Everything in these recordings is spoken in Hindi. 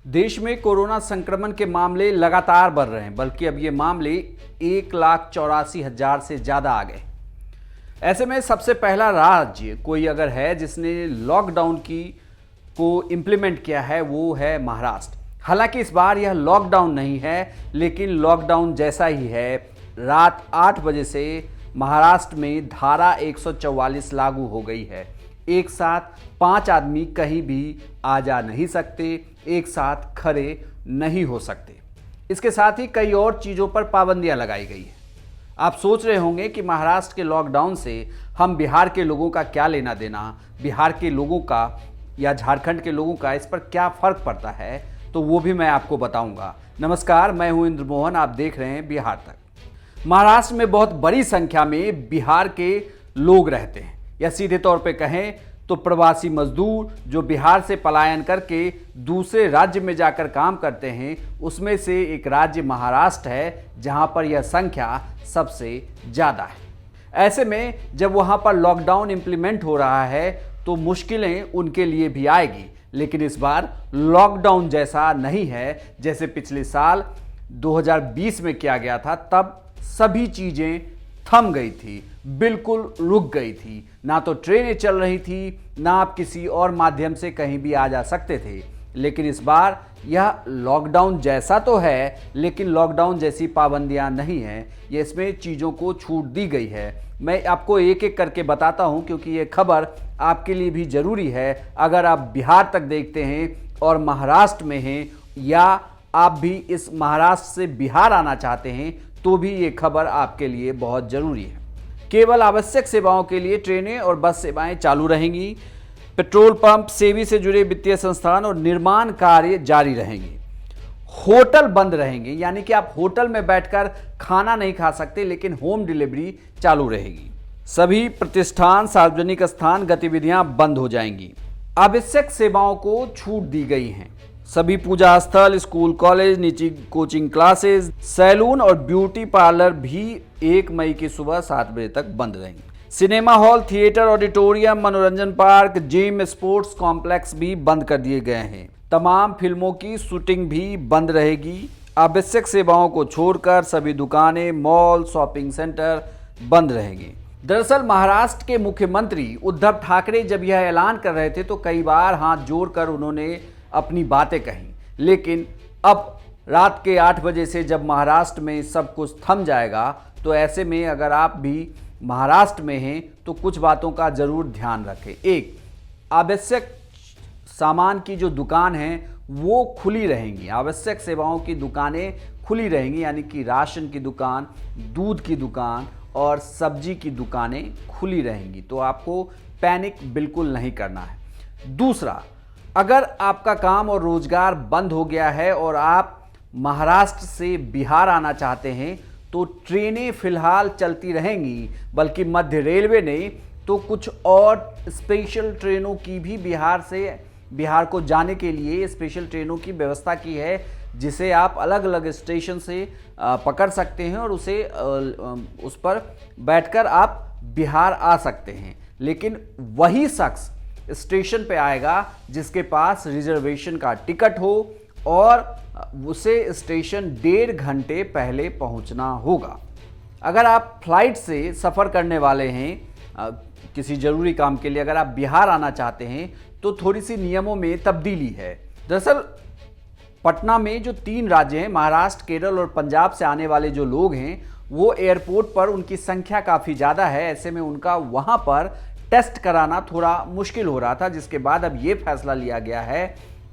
देश में कोरोना संक्रमण के मामले लगातार बढ़ रहे हैं, बल्कि अब ये मामले 1,84,000 से ज़्यादा आ गए। ऐसे में सबसे पहला राज्य कोई अगर है जिसने लॉकडाउन को इम्प्लीमेंट किया है वो है महाराष्ट्र। हालांकि इस बार यह लॉकडाउन नहीं है, लेकिन लॉकडाउन जैसा ही है। रात 8 बजे से महाराष्ट्र में धारा 144 लागू हो गई है। एक साथ 5 आदमी कहीं भी आ जा नहीं सकते, एक साथ खड़े नहीं हो सकते। इसके साथ ही कई और चीज़ों पर पाबंदियां लगाई गई हैं। आप सोच रहे होंगे कि महाराष्ट्र के लॉकडाउन से हम बिहार के लोगों का क्या लेना देना, बिहार के लोगों का या झारखंड के लोगों का इस पर क्या फ़र्क पड़ता है, तो वो भी मैं आपको बताऊंगा। नमस्कार, मैं हूं इंद्र मोहन, आप देख रहे हैं बिहार तक। महाराष्ट्र में बहुत बड़ी संख्या में बिहार के लोग रहते हैं, या सीधे तौर पे कहें तो प्रवासी मजदूर जो बिहार से पलायन करके दूसरे राज्य में जाकर काम करते हैं, उसमें से एक राज्य महाराष्ट्र है जहां पर यह संख्या सबसे ज़्यादा है। ऐसे में जब वहां पर लॉकडाउन इम्प्लीमेंट हो रहा है तो मुश्किलें उनके लिए भी आएगी, लेकिन इस बार लॉकडाउन जैसा नहीं है जैसे पिछले साल 2020 में किया गया था। तब सभी चीज़ें थम गई थी, बिल्कुल रुक गई थी। ना तो ट्रेनें चल रही थी, ना आप किसी और माध्यम से कहीं भी आ जा सकते थे। लेकिन इस बार यह लॉकडाउन जैसा तो है, लेकिन लॉकडाउन जैसी पाबंदियां नहीं हैं। ये इसमें चीज़ों को छूट दी गई है। मैं आपको एक एक करके बताता हूं, क्योंकि ये खबर आपके लिए भी ज़रूरी है। अगर आप बिहार तक देखते हैं और महाराष्ट्र में हैं, या आप भी इस महाराष्ट्र से बिहार आना चाहते हैं, तो भी ये खबर आपके लिए बहुत ज़रूरी है। केवल आवश्यक सेवाओं के लिए ट्रेनें और बस सेवाएं चालू रहेंगी। पेट्रोल पंप, सेवी से जुड़े वित्तीय संस्थान और निर्माण कार्य जारी रहेंगे। होटल बंद रहेंगे, यानी कि आप होटल में बैठकर खाना नहीं खा सकते, लेकिन होम डिलीवरी चालू रहेगी। सभी प्रतिष्ठान, सार्वजनिक स्थान, गतिविधियां बंद हो जाएंगी। आवश्यक सेवाओं को छूट दी गई हैं। सभी पूजा स्थल, स्कूल, कॉलेज, निजी कोचिंग क्लासेस, सैलून और ब्यूटी पार्लर भी 1 मई की सुबह 7 बजे तक बंद रहेंगे। सिनेमा हॉल, थिएटर, ऑडिटोरियम, मनोरंजन पार्क, जिम, स्पोर्ट्स कॉम्प्लेक्स भी बंद कर दिए गए हैं। तमाम फिल्मों की शूटिंग भी बंद रहेगी। आवश्यक सेवाओं को छोड़कर सभी दुकानें, मॉल, शॉपिंग सेंटर बंद रहेंगे। दरअसल महाराष्ट्र के मुख्यमंत्री उद्धव ठाकरे जब यह ऐलान कर रहे थे तो कई बार हाथ जोड़कर उन्होंने अपनी बातें कहीं, लेकिन अब रात के 8 बजे से जब महाराष्ट्र में सब कुछ थम जाएगा, तो ऐसे में अगर आप भी महाराष्ट्र में हैं तो कुछ बातों का ज़रूर ध्यान रखें। एक, आवश्यक सामान की जो दुकान हैं वो खुली रहेंगी, आवश्यक सेवाओं की दुकानें खुली रहेंगी, यानी कि राशन की दुकान, दूध की दुकान और सब्जी की दुकानें खुली रहेंगी। तो आपको पैनिक बिल्कुल नहीं करना है। दूसरा, अगर आपका काम और रोजगार बंद हो गया है और आप महाराष्ट्र से बिहार आना चाहते हैं, तो ट्रेनें फिलहाल चलती रहेंगी, बल्कि मध्य रेलवे ने तो कुछ और स्पेशल ट्रेनों की भी बिहार को जाने के लिए स्पेशल ट्रेनों की व्यवस्था की है, जिसे आप अलग अलग स्टेशन से पकड़ सकते हैं और उस पर बैठकर आप बिहार आ सकते हैं। लेकिन वही शख्स स्टेशन पे आएगा जिसके पास रिजर्वेशन का टिकट हो और उसे स्टेशन 1.5 घंटे पहले पहुंचना होगा। अगर आप फ्लाइट से सफ़र करने वाले हैं किसी ज़रूरी काम के लिए, अगर आप बिहार आना चाहते हैं, तो थोड़ी सी नियमों में तब्दीली है। दरअसल पटना में जो 3 राज्य हैं, महाराष्ट्र, केरल और पंजाब से आने वाले जो लोग हैं, वो एयरपोर्ट पर उनकी संख्या काफ़ी ज़्यादा है। ऐसे में उनका वहाँ पर टेस्ट कराना थोड़ा मुश्किल हो रहा था, जिसके बाद अब ये फैसला लिया गया है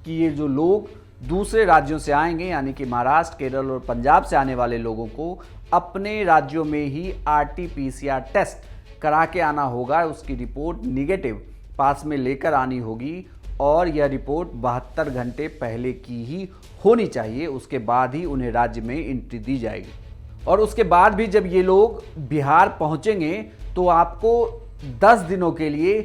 कि ये जो लोग दूसरे राज्यों से आएंगे, यानी कि महाराष्ट्र, केरल और पंजाब से आने वाले लोगों को अपने राज्यों में ही RT-PCR टेस्ट करा के आना होगा। उसकी रिपोर्ट निगेटिव पास में लेकर आनी होगी और यह रिपोर्ट 72 घंटे पहले की ही होनी चाहिए। उसके बाद ही उन्हें राज्य में एंट्री दी जाएगी। और उसके बाद भी जब ये लोग बिहार पहुँचेंगे तो आपको 10 दिनों के लिए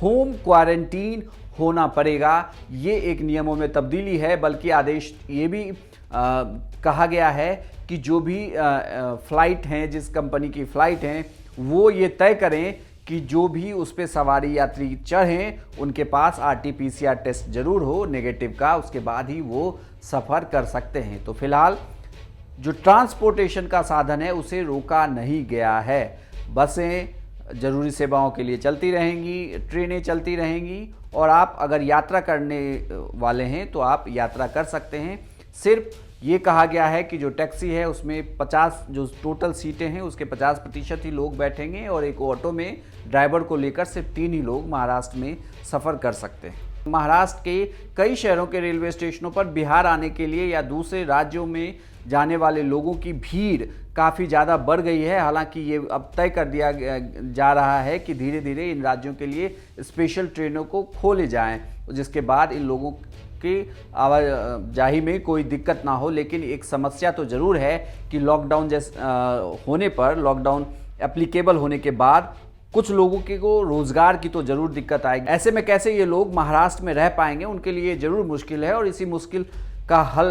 होम क्वारंटीन होना पड़ेगा। ये एक नियमों में तब्दीली है, बल्कि आदेश ये भी कहा गया है कि जो भी फ़्लाइट हैं, जिस कंपनी की फ़्लाइट हैं, वो ये तय करें कि जो भी उस पर सवारी यात्री चढ़ें उनके पास RT-PCR टेस्ट जरूर हो नेगेटिव का, उसके बाद ही वो सफ़र कर सकते हैं। तो फिलहाल जो ट्रांसपोर्टेशन का साधन है उसे रोका नहीं गया है। बसें ज़रूरी सेवाओं के लिए चलती रहेंगी, ट्रेनें चलती रहेंगी और आप अगर यात्रा करने वाले हैं तो आप यात्रा कर सकते हैं। सिर्फ ये कहा गया है कि जो टैक्सी है उसमें 50 जो टोटल सीटें हैं उसके 50% ही लोग बैठेंगे और एक ऑटो में ड्राइवर को लेकर सिर्फ 3 ही लोग महाराष्ट्र में सफ़र कर सकते हैं। महाराष्ट्र के कई शहरों के रेलवे स्टेशनों पर बिहार आने के लिए या दूसरे राज्यों में जाने वाले लोगों की भीड़ काफ़ी ज़्यादा बढ़ गई है। हालांकि ये अब तय कर दिया जा रहा है कि धीरे धीरे इन राज्यों के लिए स्पेशल ट्रेनों को खोले जाएं, जिसके बाद इन लोगों की आवाजाही में कोई दिक्कत ना हो। लेकिन एक समस्या तो ज़रूर है कि लॉकडाउन होने पर, लॉकडाउन एप्लीकेबल होने के बाद कुछ लोगों के को रोज़गार की तो ज़रूर दिक्कत आएगी। ऐसे में कैसे ये लोग महाराष्ट्र में रह पाएंगे, उनके लिए ज़रूर मुश्किल है और इसी मुश्किल का हल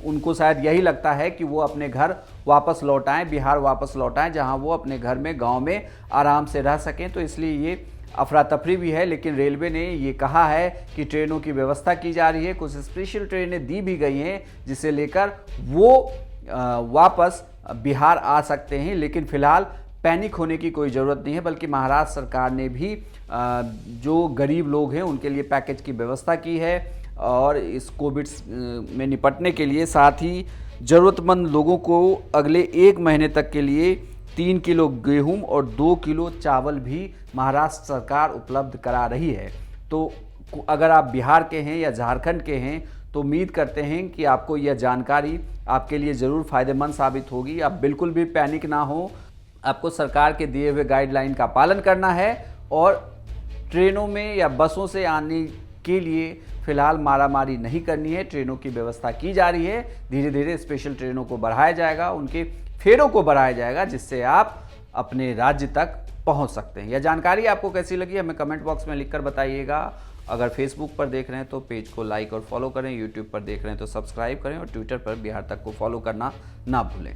उनको शायद यही लगता है कि वो अपने घर वापस लौट आएँ, बिहार वापस लौट आएँ, जहाँ वो अपने घर में, गांव में आराम से रह सकें। तो इसलिए ये अफरा तफरी भी है। लेकिन रेलवे ने ये कहा है कि ट्रेनों की व्यवस्था की जा रही है, कुछ स्पेशल ट्रेनें दी भी गई हैं जिसे लेकर वो वापस बिहार आ सकते हैं। लेकिन फ़िलहाल पैनिक होने की कोई ज़रूरत नहीं है, बल्कि महाराष्ट्र सरकार ने भी जो गरीब लोग हैं उनके लिए पैकेज की व्यवस्था की है और इस कोविड में निपटने के लिए साथ ही ज़रूरतमंद लोगों को अगले 1 महीने तक के लिए 3 किलो गेहूं और 2 किलो चावल भी महाराष्ट्र सरकार उपलब्ध करा रही है। तो अगर आप बिहार के हैं या झारखंड के हैं तो उम्मीद करते हैं कि आपको यह जानकारी आपके लिए ज़रूर फ़ायदेमंद साबित होगी। आप बिल्कुल भी पैनिक ना हो, आपको सरकार के दिए हुए गाइडलाइन का पालन करना है और ट्रेनों में या बसों से आने के लिए फ़िलहाल मारामारी नहीं करनी है। ट्रेनों की व्यवस्था की जा रही है, धीरे धीरे स्पेशल ट्रेनों को बढ़ाया जाएगा, उनके फेरों को बढ़ाया जाएगा, जिससे आप अपने राज्य तक पहुंच सकते हैं। यह जानकारी आपको कैसी लगी हमें कमेंट बॉक्स में लिखकर बताइएगा। अगर फेसबुक पर देख रहे हैं तो पेज को लाइक और फॉलो करें, यूट्यूब पर देख रहे हैं तो सब्सक्राइब करें और ट्विटर पर बिहार तक को फॉलो करना ना भूलें।